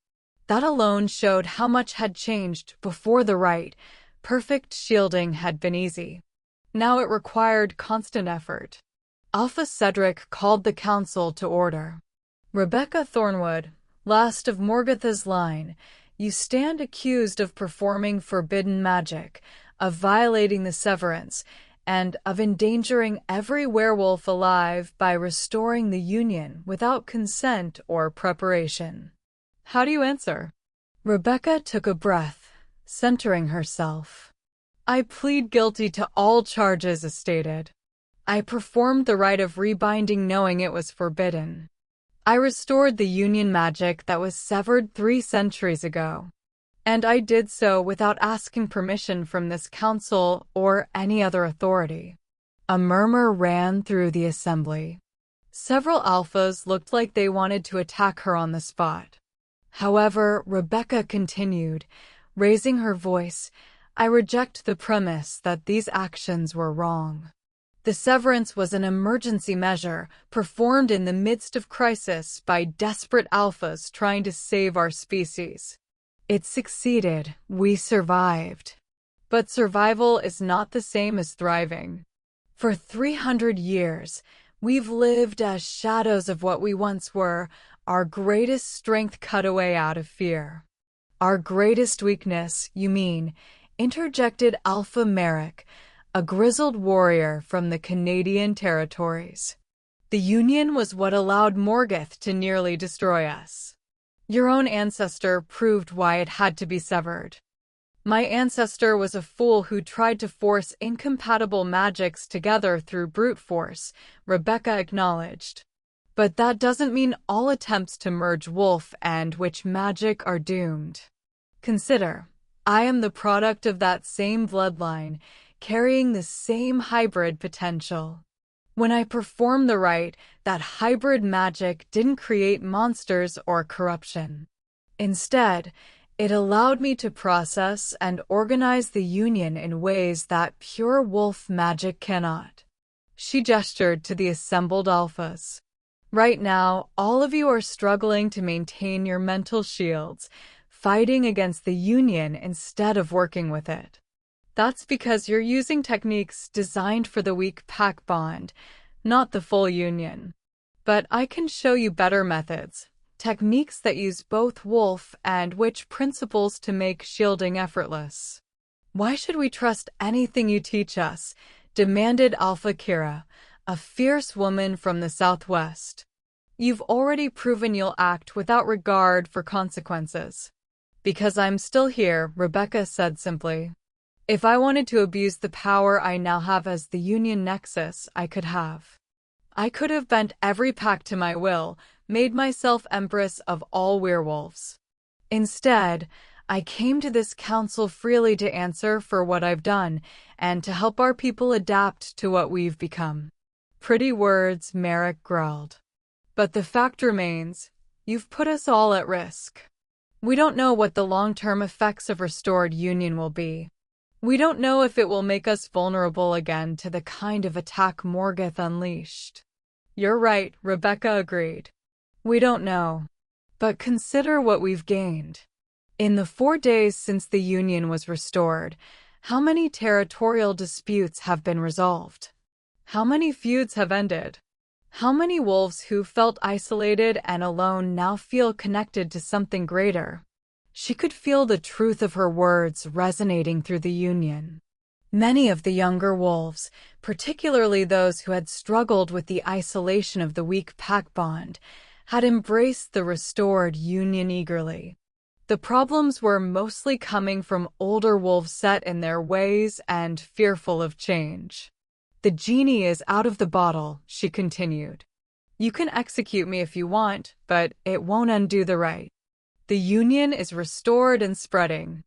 A: That alone showed how much had changed before the rite. Perfect shielding had been easy. Now it required constant effort. Alpha Cedric called the council to order. "Rebecca Thornwood, last of Morgatha's line, you stand accused of performing forbidden magic, of violating the severance, and of endangering every werewolf alive by restoring the union without consent or preparation. How do you answer?" Rebecca took a breath, centering herself. "I plead guilty to all charges as stated. I performed the rite of rebinding knowing it was forbidden. I restored the union magic that was severed 3 centuries ago. And I did so without asking permission from this council or any other authority." A murmur ran through the assembly. Several alphas looked like they wanted to attack her on the spot. However, Rebecca continued, raising her voice, "I reject the premise that these actions were wrong. The severance was an emergency measure performed in the midst of crisis by desperate alphas trying to save our species. It succeeded. We survived. But survival is not the same as thriving. For 300 years, we've lived as shadows of what we once were, our greatest strength cut away out of fear." "Our greatest weakness, you mean?" interjected Alpha Merrick, a grizzled warrior from the Canadian territories. The Union was what allowed Morgoth to nearly destroy us. Your own ancestor proved why it had to be severed. My ancestor was a fool who tried to force incompatible magics together through brute force, Rebecca acknowledged. But that doesn't mean all attempts to merge wolf and witch magic are doomed. Consider, I am the product of that same bloodline, carrying the same hybrid potential. When I performed the rite, that hybrid magic didn't create monsters or corruption. Instead, it allowed me to process and organize the Union in ways that pure wolf magic cannot. She gestured to the assembled alphas. Right now, all of you are struggling to maintain your mental shields, fighting against the Union instead of working with it. That's because you're using techniques designed for the weak pack bond, not the full Union. But I can show you better methods, techniques that use both wolf and witch principles to make shielding effortless. Why should we trust anything you teach us? Demanded Alpha Kira, a fierce woman from the Southwest. You've already proven you'll act without regard for consequences. Because I'm still here, Rebecca said simply. If I wanted to abuse the power I now have as the Union Nexus, I could have. I could have bent every pack to my will, made myself empress of all werewolves. Instead, I came to this council freely to answer for what I've done and to help our people adapt to what we've become. Pretty words, Merrick growled. But the fact remains, you've put us all at risk. We don't know what the long-term effects of restored Union will be. We don't know if it will make us vulnerable again to the kind of attack Morgoth unleashed. You're right, Rebecca agreed. We don't know. But consider what we've gained. In the 4 days since the Union was restored, how many territorial disputes have been resolved? How many feuds have ended? How many wolves who felt isolated and alone now feel connected to something greater? She could feel the truth of her words resonating through the Union. Many of the younger wolves, particularly those who had struggled with the isolation of the weak pack bond, had embraced the restored Union eagerly. The problems were mostly coming from older wolves set in their ways and fearful of change. The genie is out of the bottle, she continued. You can execute me if you want, but it won't undo the rite. The Union is restored and spreading.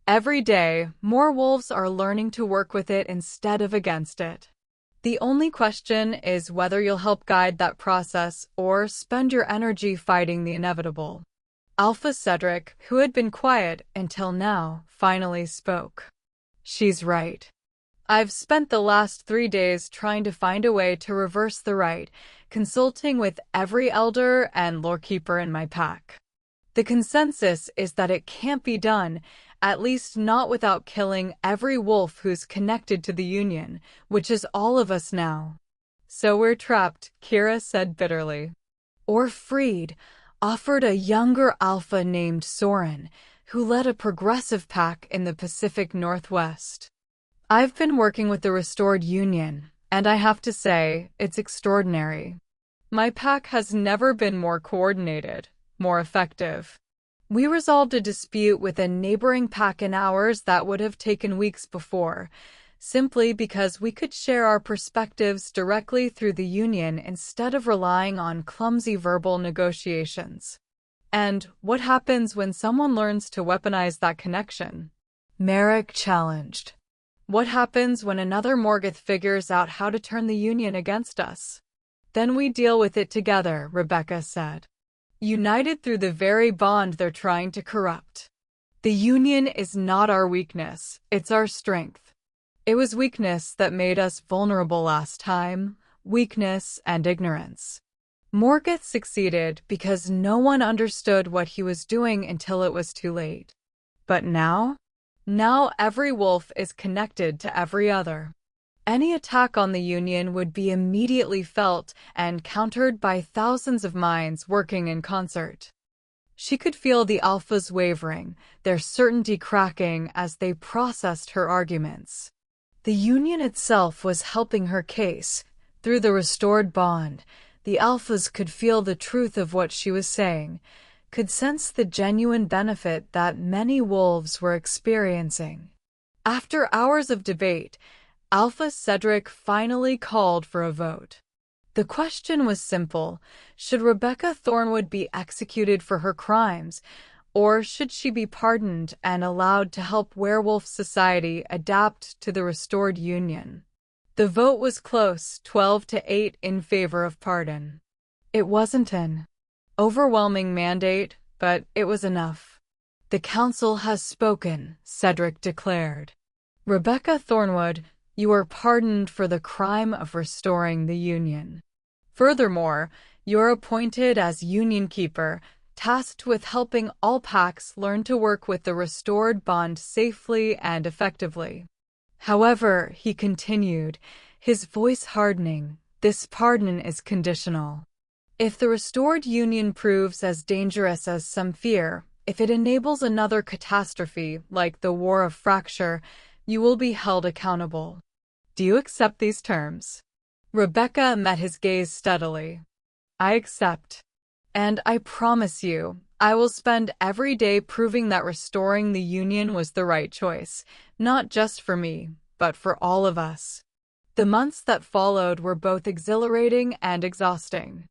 A: Every day, more wolves are learning to work with it instead of against it. The only question is whether you'll help guide that process or spend your energy fighting the inevitable. Alpha Cedric, who had been quiet until now, finally spoke. She's right. I've spent the last 3 days trying to find a way to reverse the rite, consulting with every elder and lorekeeper in my pack. The consensus is that it can't be done, at least not without killing every wolf who's connected to the Union, which is all of us now. So we're trapped, Kira said bitterly. Or freed, offered a younger alpha named Soren, who led a progressive pack in the Pacific Northwest. I've been working with the restored Union, and I have to say, it's extraordinary. My pack has never been more coordinated, more effective. We resolved a dispute with a neighboring pack in hours that would have taken weeks before, simply because we could share our perspectives directly through the Union instead of relying on clumsy verbal negotiations. And what happens when someone learns to weaponize that connection? Merrick challenged. What happens when another Morgoth figures out how to turn the Union against us? Then we deal with it together, Rebecca said. United through the very bond they're trying to corrupt. The Union is not our weakness, it's our strength. It was weakness that made us vulnerable last time, weakness and ignorance. Morgoth succeeded because no one understood what he was doing until it was too late. But now? Now every wolf is connected to every other. Any attack on the Union would be immediately felt and countered by thousands of minds working in concert. She could feel the alphas wavering, their certainty cracking as they processed her arguments. The union itself was helping her case. Through the restored bond, the alphas could feel the truth of what she was saying, could sense the genuine benefit that many wolves were experiencing. After hours of debate, Alpha Cedric finally called for a vote. The question was simple: should Rebecca Thornwood be executed for her crimes, or should she be pardoned and allowed to help Werewolf Society adapt to the restored union? The vote was close, 12-8 in favor of pardon. It wasn't an overwhelming mandate, but it was enough. "The council has spoken," Cedric declared. "Rebecca Thornwood, you are pardoned for the crime of restoring the union. Furthermore, you are appointed as Union Keeper, tasked with helping all packs learn to work with the restored bond safely and effectively." However, he continued, his voice hardening, "this pardon is conditional. If the restored union proves as dangerous as some fear, if it enables another catastrophe like the War of Fracture, you will be held accountable. Do you accept these terms?" Rebecca met his gaze steadily. "I accept. And I promise you, I will spend every day proving that restoring the union was the right choice, not just for me, but for all of us." The months that followed were both exhilarating and exhausting.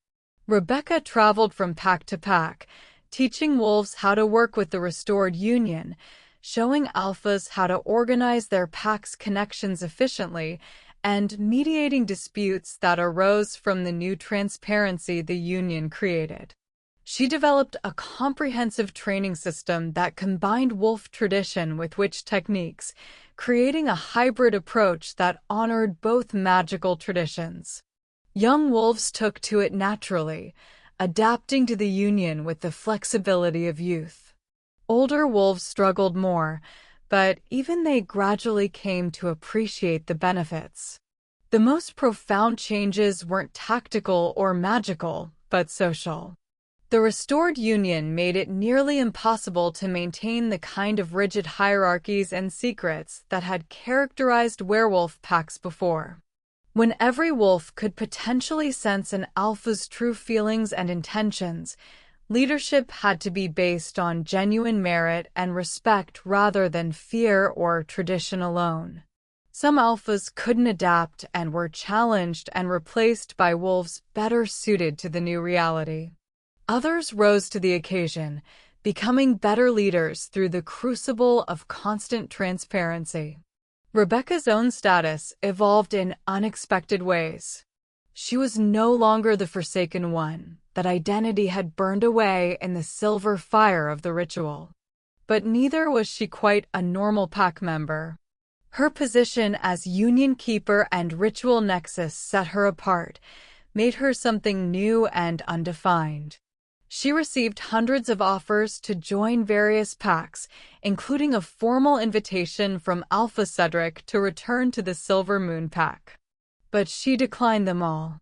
A: Rebecca traveled from pack to pack, teaching wolves how to work with the restored union, showing alphas how to organize their pack's connections efficiently, and mediating disputes that arose from the new transparency the union created. She developed a comprehensive training system that combined wolf tradition with witch techniques, creating a hybrid approach that honored both magical traditions. Young wolves took to it naturally, adapting to the union with the flexibility of youth. Older wolves struggled more, but even they gradually came to appreciate the benefits. The most profound changes weren't tactical or magical, but social. The restored union made it nearly impossible to maintain the kind of rigid hierarchies and secrets that had characterized werewolf packs before. When every wolf could potentially sense an alpha's true feelings and intentions, leadership had to be based on genuine merit and respect rather than fear or tradition alone. Some alphas couldn't adapt and were challenged and replaced by wolves better suited to the new reality. Others rose to the occasion, becoming better leaders through the crucible of constant transparency. Rebecca's own status evolved in unexpected ways. She was no longer the forsaken one. That identity had burned away in the silver fire of the ritual. But neither was she quite a normal pack member. Her position as Union Keeper and Ritual Nexus set her apart, made her something new and undefined. She received hundreds of offers to join various packs, including a formal invitation from Alpha Cedric to return to the Silver Moon Pack. But she declined them all.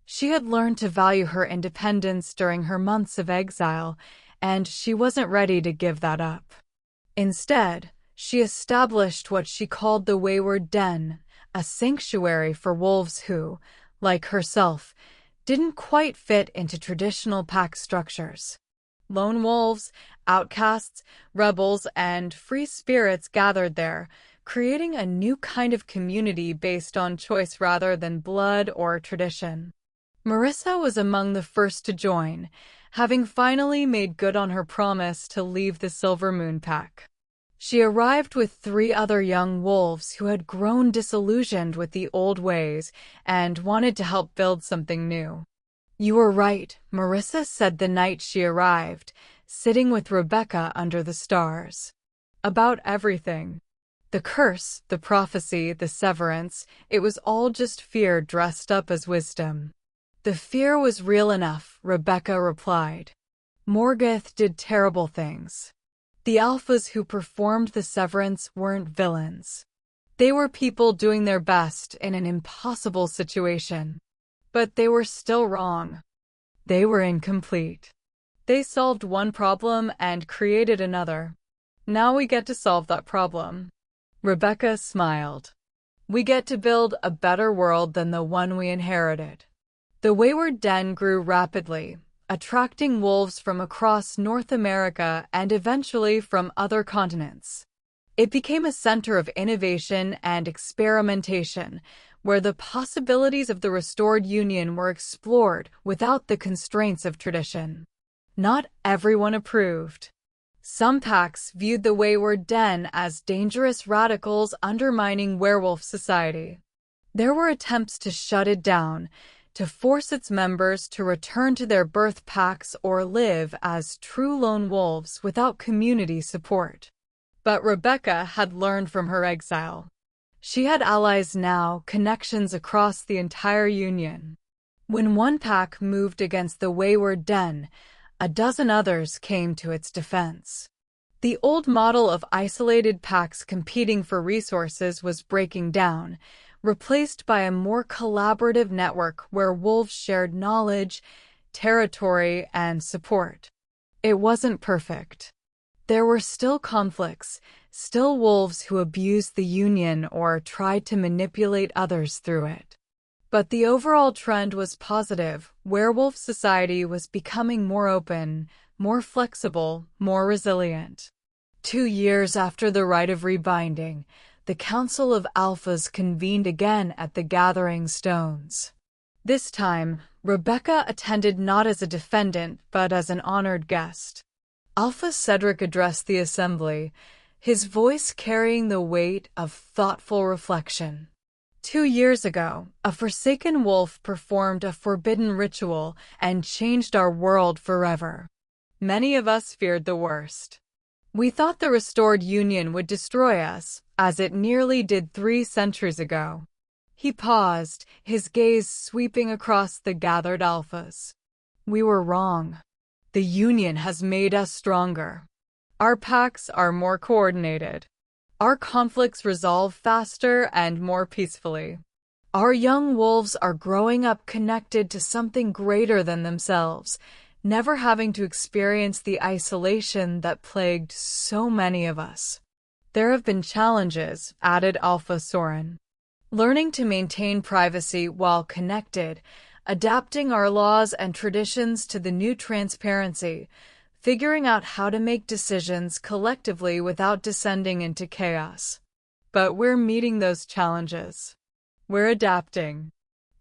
A: She had learned to value her independence during her months of exile, and she wasn't ready to give that up. Instead, she established what she called the Wayward Den, a sanctuary for wolves who, like herself, didn't quite fit into traditional pack structures. Lone wolves, outcasts, rebels, and free spirits gathered there, creating a new kind of community based on choice rather than blood or tradition. Marissa was among the first to join, having finally made good on her promise to leave the Silver Moon Pack. She arrived with 3 other young wolves who had grown disillusioned with the old ways and wanted to help build something new. "You were right," Marissa said the night she arrived, sitting with Rebecca under the stars. "About everything. The curse, the prophecy, the severance, it was all just fear dressed up as wisdom." "The fear was real enough," Rebecca replied. "Morgoth did terrible things. The alphas who performed the severance weren't villains. They were people doing their best in an impossible situation. But they were still wrong. They were incomplete. They solved one problem and created another. Now we get to solve that problem. Rebecca smiled. We get to build a better world than the one we inherited. The wayward den grew rapidly, attracting wolves from across North America and eventually from other continents. It became a center of innovation and experimentation, where the possibilities of the restored union were explored without the constraints of tradition. Not everyone approved. Some packs viewed the wayward den as dangerous radicals undermining werewolf society. There were attempts to shut it down, to force its members to return to their birth packs or live as true lone wolves without community support. But Rebecca had learned from her exile. She had allies now, connections across the entire union. When one pack moved against the wayward den, a dozen others came to its defense. The old model of isolated packs competing for resources was breaking down, replaced by a more collaborative network where wolves shared knowledge, territory, and support. It wasn't perfect. There were still conflicts, still wolves who abused the union or tried to manipulate others through it. But the overall trend was positive. Werewolf society was becoming more open, more flexible, more resilient. 2 years after the rite of rebinding, the Council of Alphas convened again at the Gathering Stones. This time, Rebecca attended not as a defendant, but as an honored guest. Alpha Cedric addressed the assembly, his voice carrying the weight of thoughtful reflection. 2 years ago, a forsaken wolf performed a forbidden ritual and changed our world forever. Many of us feared the worst. We thought the restored union would destroy us, as it nearly did 3 centuries ago. He paused, his gaze sweeping across the gathered alphas. We were wrong. The union has made us stronger. Our packs are more coordinated. Our conflicts resolve faster and more peacefully. Our young wolves are growing up connected to something greater than themselves, never having to experience the isolation that plagued so many of us. There have been challenges, added Alpha Soren. Learning to maintain privacy while connected, adapting our laws and traditions to the new transparency, figuring out how to make decisions collectively without descending into chaos. But we're meeting those challenges. We're adapting.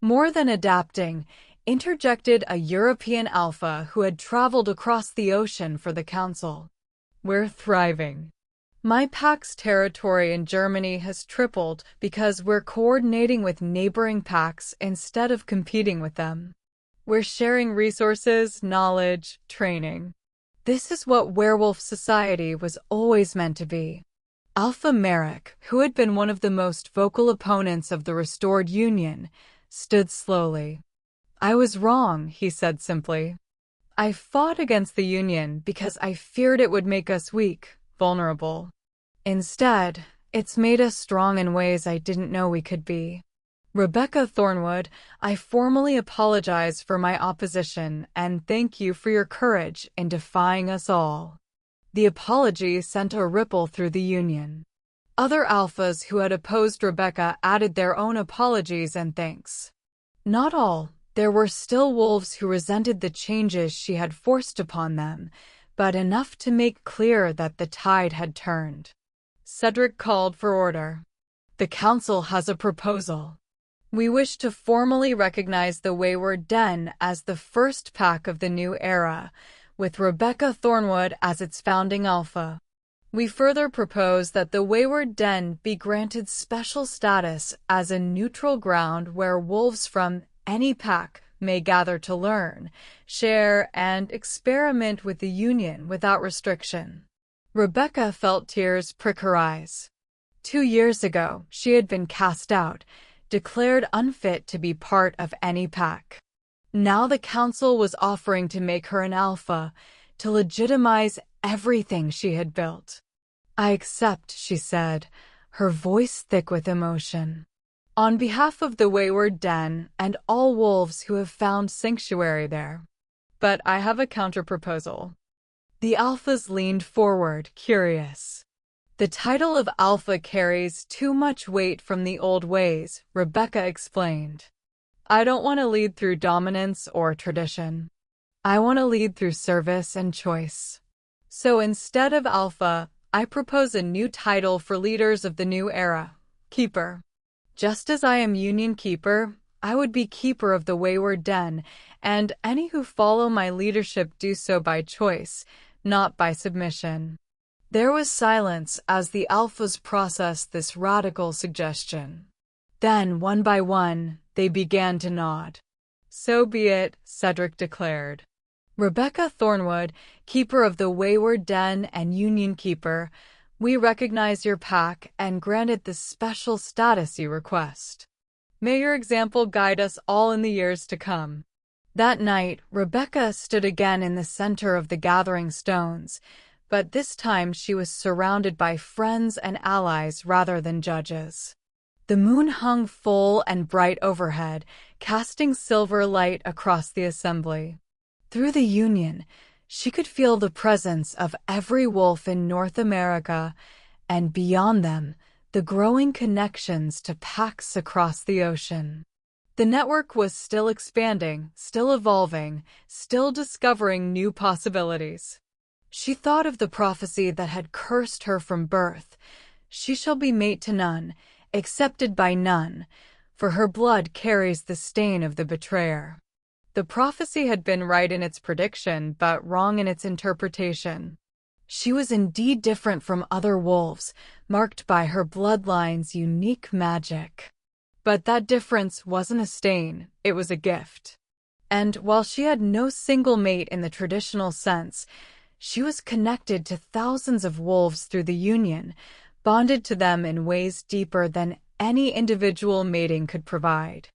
A: More than adapting, interjected a European alpha who had traveled across the ocean for the council. We're thriving. My pack's territory in Germany has tripled because we're coordinating with neighboring packs instead of competing with them. We're sharing resources, knowledge, training. This is what werewolf society was always meant to be. Alpha Merrick, who had been one of the most vocal opponents of the restored union, stood slowly. I was wrong, he said simply. I fought against the union because I feared it would make us weak, vulnerable. Instead, it's made us strong in ways I didn't know we could be. Rebecca Thornwood, I formally apologize for my opposition and thank you for your courage in defying us all. The apology sent a ripple through the union. Other alphas who had opposed Rebecca added their own apologies and thanks. Not all. There were still wolves who resented the changes she had forced upon them, but enough to make clear that the tide had turned. Cedric called for order. The council has a proposal. We wish to formally recognize the Wayward Den as the first pack of the new era, with Rebecca Thornwood as its founding alpha. We further propose that the Wayward Den be granted special status as a neutral ground where wolves from any pack may gather to learn, share, and experiment with the Union without restriction. Rebecca felt tears prick her eyes. 2 years ago, she had been cast out, declared unfit to be part of any pack. Now the council was offering to make her an alpha, to legitimize everything she had built. I accept, she said, her voice thick with emotion. On behalf of the Wayward Den and all wolves who have found sanctuary there. But I have a counterproposal. The alphas leaned forward, curious. The title of alpha carries too much weight from the old ways, Rebecca explained. I don't want to lead through dominance or tradition. I want to lead through service and choice. So instead of alpha, I propose a new title for leaders of the new era, Keeper. Just as I am Union Keeper, I would be Keeper of the Wayward Den, and any who follow my leadership do so by choice, not by submission. There was silence as the alphas processed this radical suggestion. Then, one by one, they began to nod. So be it, Cedric declared. Rebecca Thornwood, Keeper of the Wayward Den and Union Keeper, we recognize your pack and grant it the special status you request. May your example guide us all in the years to come. That night, Rebecca stood again in the center of the gathering stones, but this time she was surrounded by friends and allies rather than judges. The moon hung full and bright overhead, casting silver light across the assembly. Through the union, she could feel the presence of every wolf in North America, and beyond them, the growing connections to packs across the ocean. The network was still expanding, still evolving, still discovering new possibilities. She thought of the prophecy that had cursed her from birth. She shall be mate to none, accepted by none, for her blood carries the stain of the betrayer. The prophecy had been right in its prediction, but wrong in its interpretation. She was indeed different from other wolves, marked by her bloodline's unique magic. But that difference wasn't a stain, it was a gift. And while she had no single mate in the traditional sense, she was connected to thousands of wolves through the union, bonded to them in ways deeper than any individual mating could provide.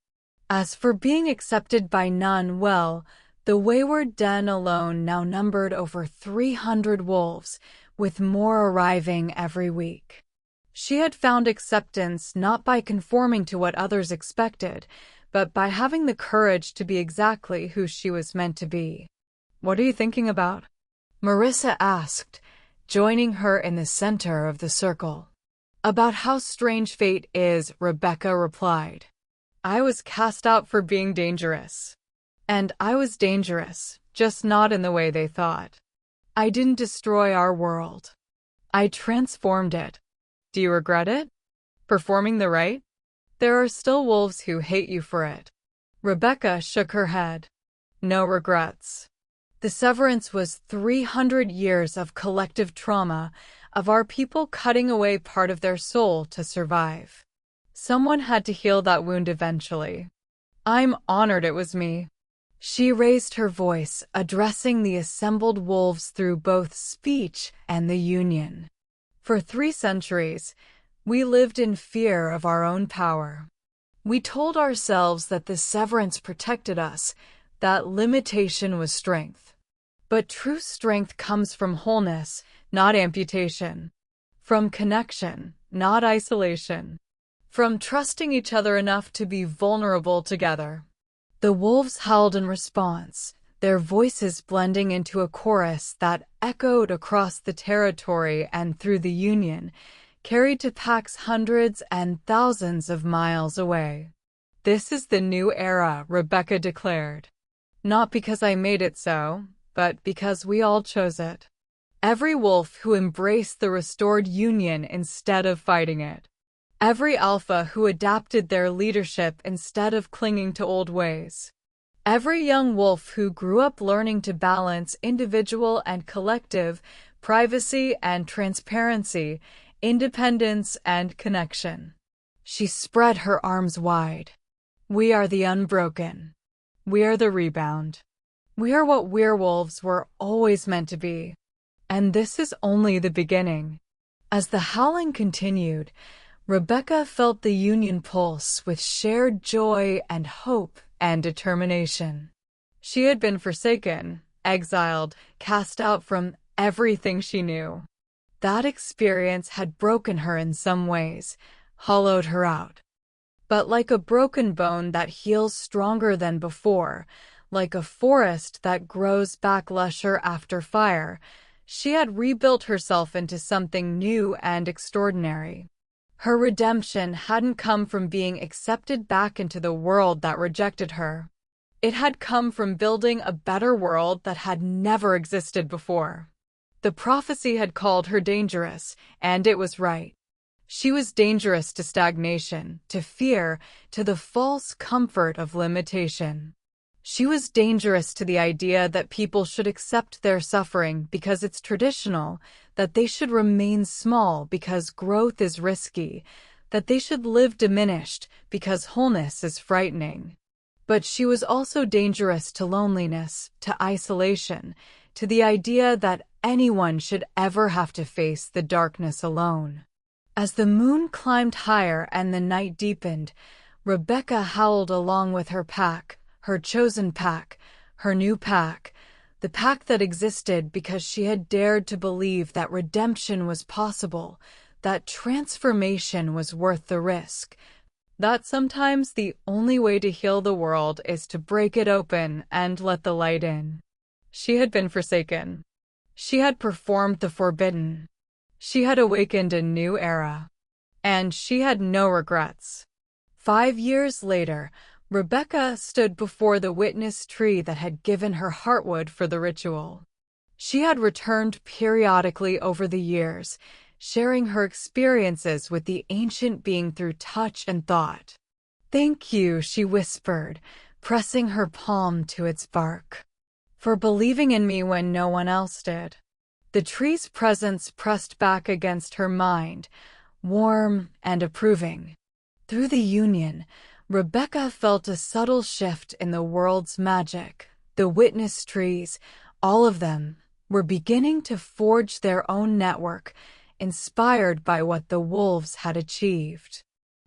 A: As for being accepted by none, well, the Wayward Den alone now numbered over 300 wolves, with more arriving every week. She had found acceptance not by conforming to what others expected, but by having the courage to be exactly who she was meant to be. "What are you thinking about?" Marissa asked, joining her in the center of the circle. "About how strange fate is," Rebecca replied. "I was cast out for being dangerous. And I was dangerous, just not in the way they thought. I didn't destroy our world. I transformed it. Do you regret it? Performing the rite? There are still wolves who hate you for it." Rebecca shook her head. "No regrets. The severance was 300 years of collective trauma, of our people cutting away part of their soul to survive. Someone had to heal that wound eventually. I'm honored it was me." She raised her voice, addressing the assembled wolves through both speech and the union. "For 3 centuries, we lived in fear of our own power. We told ourselves that the severance protected us, that limitation was strength. But true strength comes from wholeness, not amputation. From connection, not isolation. From trusting each other enough to be vulnerable together." The wolves howled in response, their voices blending into a chorus that echoed across the territory and through the union, carried to packs hundreds and thousands of miles away. "This is the new era," Rebecca declared. "Not because I made it so, but because we all chose it. Every wolf who embraced the restored union instead of fighting it. Every alpha who adapted their leadership instead of clinging to old ways. Every young wolf who grew up learning to balance individual and collective, privacy and transparency, independence and connection." She spread her arms wide. "We are the unbroken. We are the rebound. We are what werewolves were always meant to be. And this is only the beginning." As the howling continued, Rebecca felt the union pulse with shared joy and hope and determination. She had been forsaken, exiled, cast out from everything she knew. That experience had broken her in some ways, hollowed her out. But like a broken bone that heals stronger than before, like a forest that grows back lusher after fire. She had rebuilt herself into something new and extraordinary. Her redemption hadn't come from being accepted back into the world that rejected her. It had come from building a better world that had never existed before. The prophecy had called her dangerous, and it was right. She was dangerous to stagnation, to fear, to the false comfort of limitation. She was dangerous to the idea that people should accept their suffering because it's traditional, that they should remain small because growth is risky, that they should live diminished because wholeness is frightening. But she was also dangerous to loneliness, to isolation, to the idea that anyone should ever have to face the darkness alone. As the moon climbed higher and the night deepened, Rebecca howled along with her pack, her chosen pack, her new pack, the pack that existed because she had dared to believe that redemption was possible, that transformation was worth the risk, that sometimes the only way to heal the world is to break it open and let the light in. She had been forsaken. She had performed the forbidden. She had awakened a new era. And she had no regrets. 5 years later, Rebecca stood before the witness tree that had given her heartwood for the ritual. She had returned periodically over the years, sharing her experiences with the ancient being through touch and thought. "Thank you," she whispered, pressing her palm to its bark, "for believing in me when no one else did." The tree's presence pressed back against her mind, warm and approving. Through the union, Rebecca felt a subtle shift in the world's magic. The witness trees, all of them, were beginning to forge their own network, inspired by what the wolves had achieved.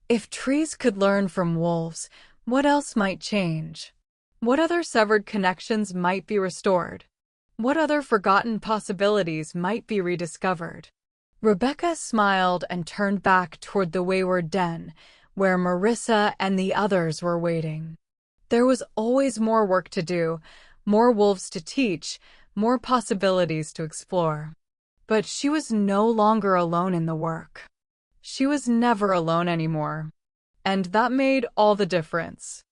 A: If trees could learn from wolves, what else might change? What other severed connections might be restored? What other forgotten possibilities might be rediscovered? Rebecca smiled and turned back toward the wayward den, where Marissa and the others were waiting. There was always more work to do, more wolves to teach, more possibilities to explore. But she was no longer alone in the work. She was never alone anymore. And that made all the difference.